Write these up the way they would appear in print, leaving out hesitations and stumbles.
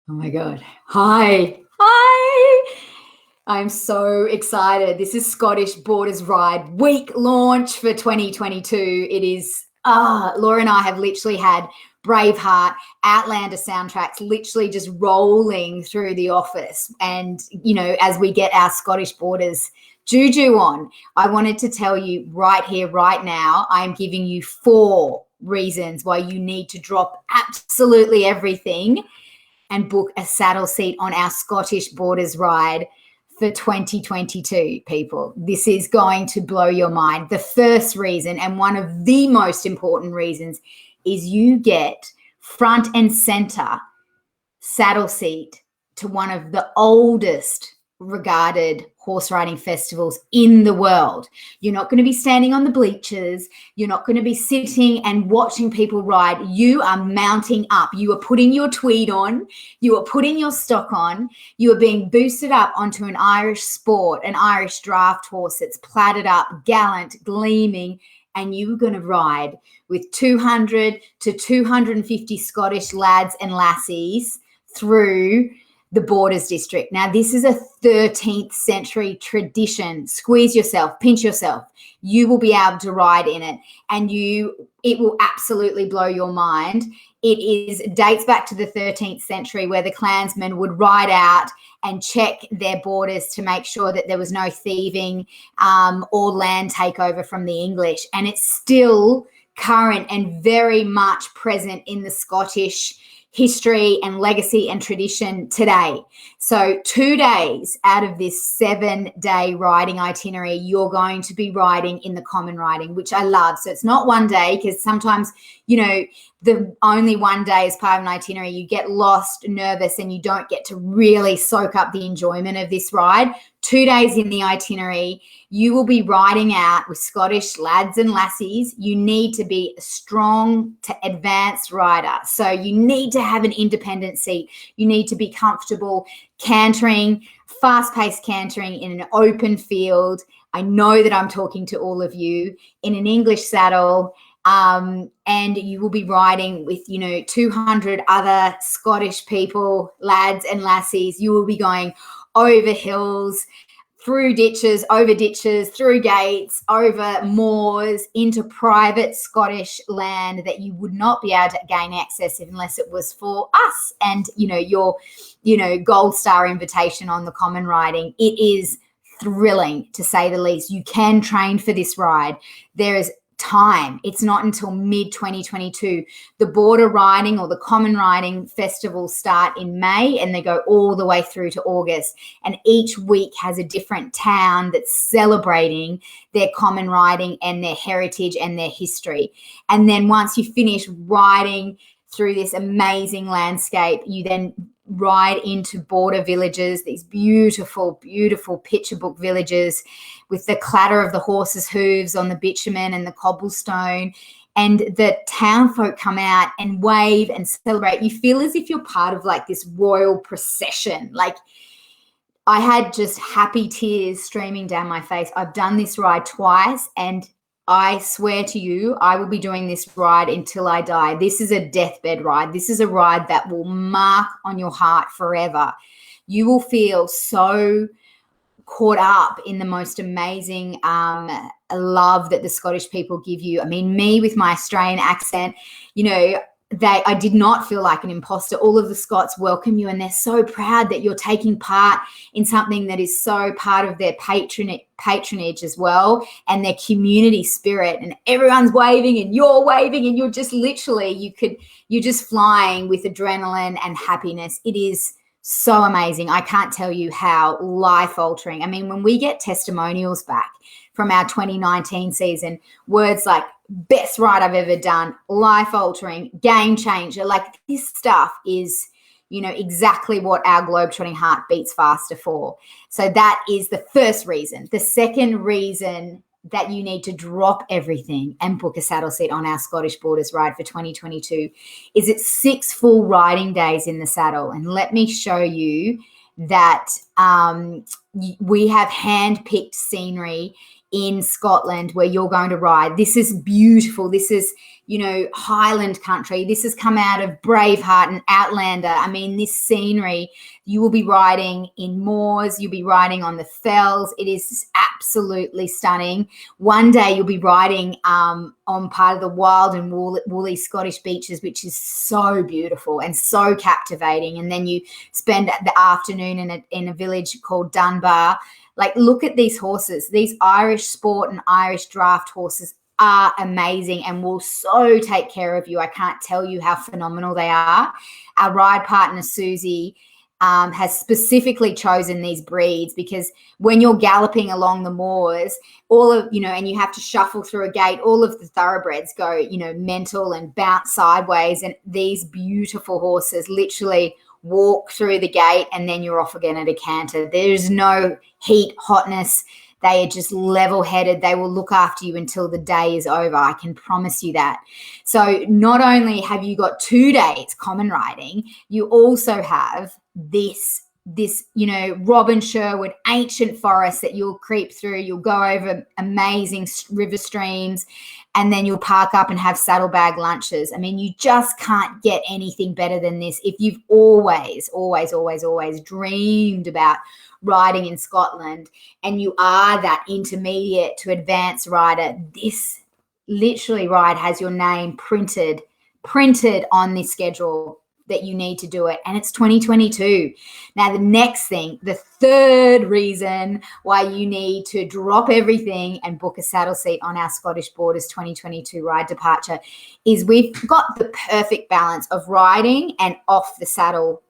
Oh my God. Hi. Hi. I'm so excited. This is Scottish Borders Ride week launch for 2022. It is, Laura and I have literally had Braveheart, Outlander soundtracks literally just rolling through the office. And, as we get our Scottish Borders juju on, I wanted to tell you right here, right now, I'm giving you 4 reasons why you need to drop absolutely everything and book a saddle seat on our Scottish Borders ride for 2022, people. This is going to blow your mind. The first reason, and one of the most important reasons, is you get front and center saddle seat to one of the oldest regarded horse riding festivals in the world. You're not going to be standing on the bleachers. You're not going to be sitting and watching people ride. You are mounting up. You are putting your tweed on. You are putting your stock on. You are being boosted up onto an Irish sport, an Irish draft horse that's plaited up, gallant, gleaming, and you're going to ride with 200 to 250 Scottish lads and lassies through the Borders district. Now, this is a 13th century tradition. Squeeze yourself, pinch yourself. You will be able to ride in it, and it will absolutely blow your mind. It dates back to the 13th century, where the clansmen would ride out and check their borders to make sure that there was no thieving or land takeover from the English. And it's still current and very much present in the Scottish history and legacy and tradition today. So 2 days out of this 7-day riding itinerary, you're going to be riding in the common riding, which I love. So it's not 1 day, because sometimes, the only 1 day is part of an itinerary, you get lost, nervous, and you don't get to really soak up the enjoyment of this ride. 2 days in the itinerary, you will be riding out with Scottish lads and lassies. You need to be a strong to advanced rider. So you need to have an independent seat. You need to be comfortable cantering, fast-paced cantering in an open field. I know that I'm talking to all of you in an English saddle. And you will be riding with, 200 other Scottish people, lads and lassies. You will be going over hills, through ditches, over ditches, through gates, over moors, into private Scottish land that you would not be able to gain access unless it was for us and, your, gold star invitation on the common riding. It is thrilling, to say the least. You can train for this ride. There is time. It's not until mid-2022. The border riding or the common riding festivals start in May, and they go all the way through to August. And each week has a different town that's celebrating their common riding and their heritage and their history. And then once you finish riding through this amazing landscape, you then ride into border villages, these beautiful, beautiful picture book villages with the clatter of the horses' hooves on the bitumen and the cobblestone. And the town folk come out and wave and celebrate. You feel as if you're part of like this royal procession. Like, I had just happy tears streaming down my face. I've done this ride twice, and I swear to you, I will be doing this ride until I die. This is a deathbed ride. This is a ride that will mark on your heart forever. You will feel so caught up in the most amazing love that the Scottish people give you. I mean, me with my Australian accent, I did not feel like an imposter. All of the Scots welcome you, and they're so proud that you're taking part in something that is so part of their patronage as well, and their community spirit. And everyone's waving, and you're just literally, you're just flying with adrenaline and happiness. It is so amazing. I can't tell you how life-altering. I mean, when we get testimonials back from our 2019 season, words like best ride I've ever done, life-altering, game changer, like this stuff is, exactly what our Globetrotting heart beats faster for. So that is the first reason. The second reason that you need to drop everything and book a saddle seat on our Scottish Borders ride for 2022 is it's 6 full riding days in the saddle. And let me show you that we have hand-picked scenery in Scotland where you're going to ride. This is beautiful. This is, Highland country. This has come out of Braveheart and Outlander. I mean, this scenery, you will be riding in moors, you'll be riding on the fells. It is absolutely stunning. One day you'll be riding on part of the wild and woolly Scottish beaches, which is so beautiful and so captivating. And then you spend the afternoon in a village called Dunbar. Like, look at these horses. These Irish sport and Irish draft horses are amazing and will so take care of you. I can't tell you how phenomenal they are. Our ride partner, Susie, has specifically chosen these breeds because when you're galloping along the moors, and you have to shuffle through a gate, all of the thoroughbreds go, mental and bounce sideways. And these beautiful horses literally walk through the gate and then you're off again at a canter. There's no heat, hotness. They are just level-headed. They will look after you until the day is over. I can promise you that. So not only have you got 2 days common riding, you also have this Robin Sherwood ancient forest that you'll creep through. You'll go over amazing river streams, and then you'll park up and have saddlebag lunches. I mean, you just can't get anything better than this. If you've always, always, always, always dreamed about riding in Scotland and you are that intermediate to advanced rider, this literally ride has your name printed on this schedule that you need to do it, and it's 2022. Now, the next thing, the third reason why you need to drop everything and book a saddle seat on our Scottish Borders 2022 ride departure is we've got the perfect balance of riding and off the saddle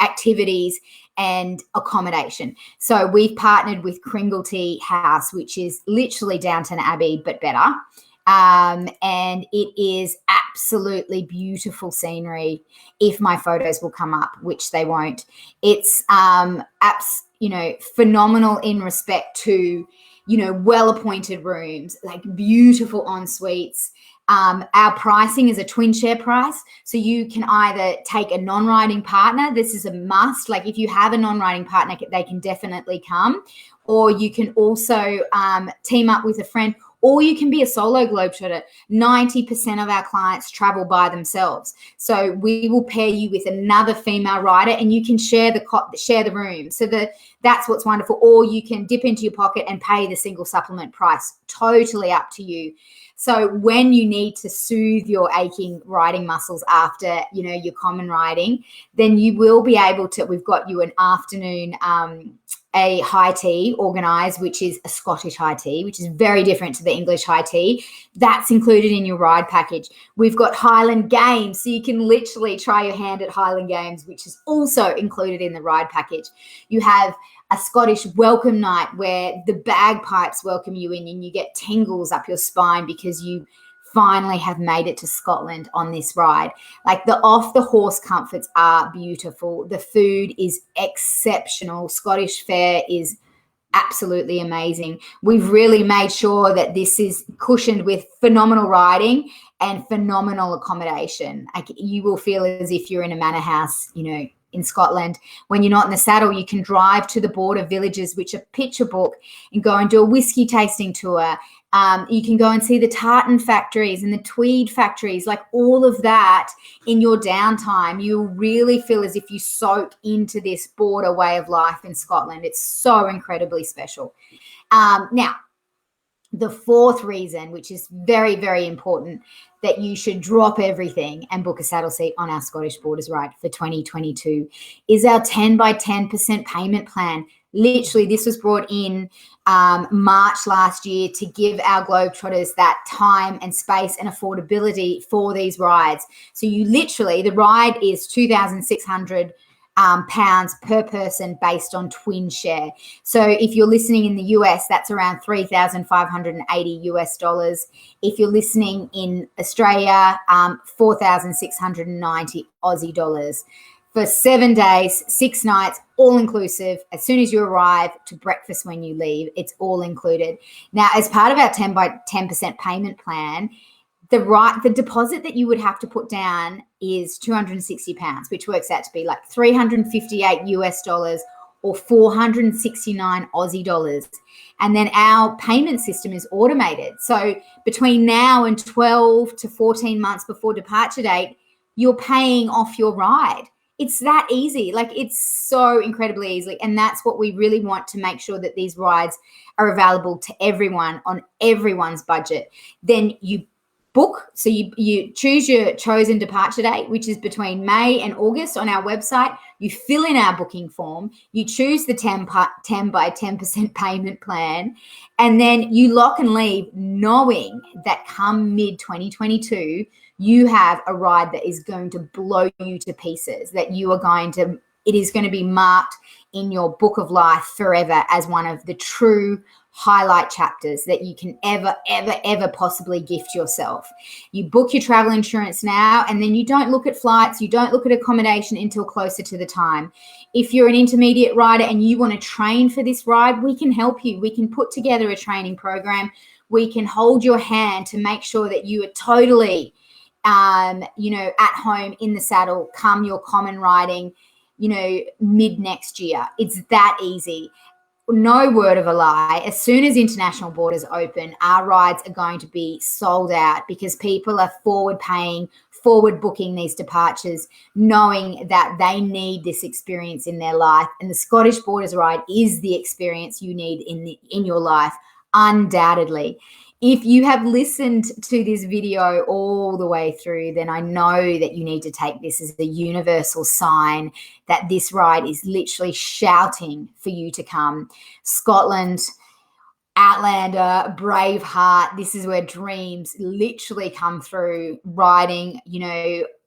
activities and accommodation. So we've partnered with Cringlety House, which is literally Downton Abbey, but better. And it is absolutely beautiful scenery if my photos will come up, which they won't. It's phenomenal in respect to, well-appointed rooms, like beautiful en suites. Our pricing is a twin share price. So you can either take a non-riding partner. This is a must. Like, if you have a non-riding partner, they can definitely come. Or you can also team up with a friend, or you can be a solo globetrotter. 90% of our clients travel by themselves. So we will pair you with another female rider and you can share the room. So that's what's wonderful. Or you can dip into your pocket and pay the single supplement price. Totally up to you. So when you need to soothe your aching riding muscles after, your common riding, then you will be able to, we've got you an afternoon, a high tea organised, which is a Scottish high tea, which is very different to the English high tea. That's included in your ride package. We've got Highland Games, so you can literally try your hand at Highland Games, which is also included in the ride package. You have a Scottish welcome night where the bagpipes welcome you in and you get tingles up your spine because you finally have made it to Scotland on this ride. Like, the off the horse comforts are beautiful. The food is exceptional. Scottish fare is absolutely amazing. We've really made sure that this is cushioned with phenomenal riding and phenomenal accommodation. Like, you will feel as if you're in a manor house, in Scotland. When you're not in the saddle, you can drive to the border villages, which are picture book, and go and do a whiskey tasting tour. You can go and see the tartan factories and the tweed factories, like all of that in your downtime. You'll really feel as if you soak into this border way of life in Scotland. It's so incredibly special. Now, the fourth reason, which is very, very important, that you should drop everything and book a saddle seat on our Scottish Borders ride for 2022 is our 10 by 10% payment plan. Literally, this was brought in March last year to give our Globetrotters that time and space and affordability for these rides. So you literally, the ride is 2,600 pounds per person based on twin share. So if you're listening in the US, that's around $3,580. If you're listening in Australia, 4,690 Aussie dollars. For 7 days, 6 nights, all inclusive. As soon as you arrive to breakfast when you leave, it's all included. Now, as part of our 10 by 10% payment plan, the deposit that you would have to put down is £260, which works out to be like $358 US, or 469 Aussie dollars. And then our payment system is automated. So between now and 12 to 14 months before departure date, you're paying off your ride. It's that easy. Like, it's so incredibly easy. And that's what we really want to make sure, that these rides are available to everyone on everyone's budget. Then you book. So you choose your chosen departure date, which is between May and August on our website. You fill in our booking form. You choose the 10 by 10% payment plan. And then you lock and leave, knowing that come mid-2022, you have a ride that is going to blow you to pieces, that it is going to be marked in your book of life forever as one of the true highlight chapters that you can ever possibly gift yourself. You book your travel insurance now, and then you don't look at flights, you don't look at accommodation until closer to the time. If you're an intermediate rider and you want to train for this ride, we can help you. We can put together a training program. We can hold your hand to make sure that you are totally at home in the saddle come your common riding, mid next year. It's that easy. No word of a lie. As soon as international borders open, our rides are going to be sold out, because people are forward booking these departures, knowing that they need this experience in their life. And the Scottish Borders ride is the experience you need in your life, undoubtedly. If you have listened to this video all the way through, then I know that you need to take this as a universal sign that this ride is literally shouting for you to come. Scotland, Outlander, Braveheart, this is where dreams literally come through, riding,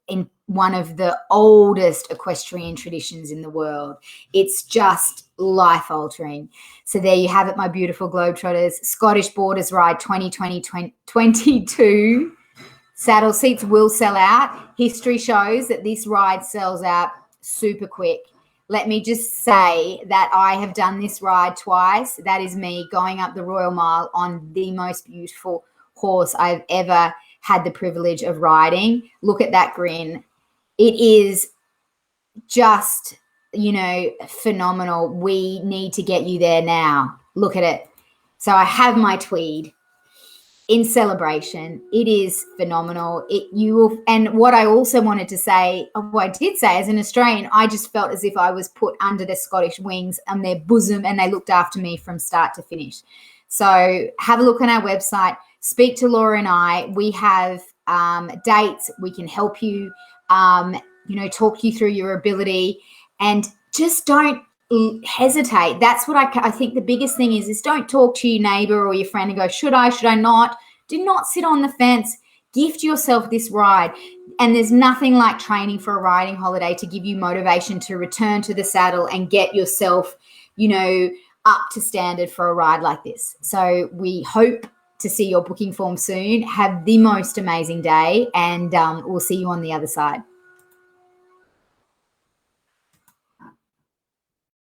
in one of the oldest equestrian traditions in the world. It's just life-altering. So there you have it, my beautiful Globetrotters. Scottish Borders Ride 2022. Saddle seats will sell out. History shows that this ride sells out super quick. Let me just say that I have done this ride twice. That is me going up the Royal Mile on the most beautiful horse I've ever had the privilege of riding. Look at that grin. It is just, phenomenal. We need to get you there now. Look at it. So I have my tweed in celebration. It is phenomenal. And what I also wanted to say, I did say, as an Australian, I just felt as if I was put under the Scottish wings on their bosom, and they looked after me from start to finish. So have a look on our website. Speak to Laura and I. We have dates. We can help you, talk you through your ability, and just don't hesitate. That's what I think the biggest thing is don't talk to your neighbor or your friend and go, should I not? Do not sit on the fence. Gift yourself this ride. And there's nothing like training for a riding holiday to give you motivation to return to the saddle and get yourself, up to standard for a ride like this. So we hope to see your booking form soon. Have the most amazing day, and we'll see you on the other side.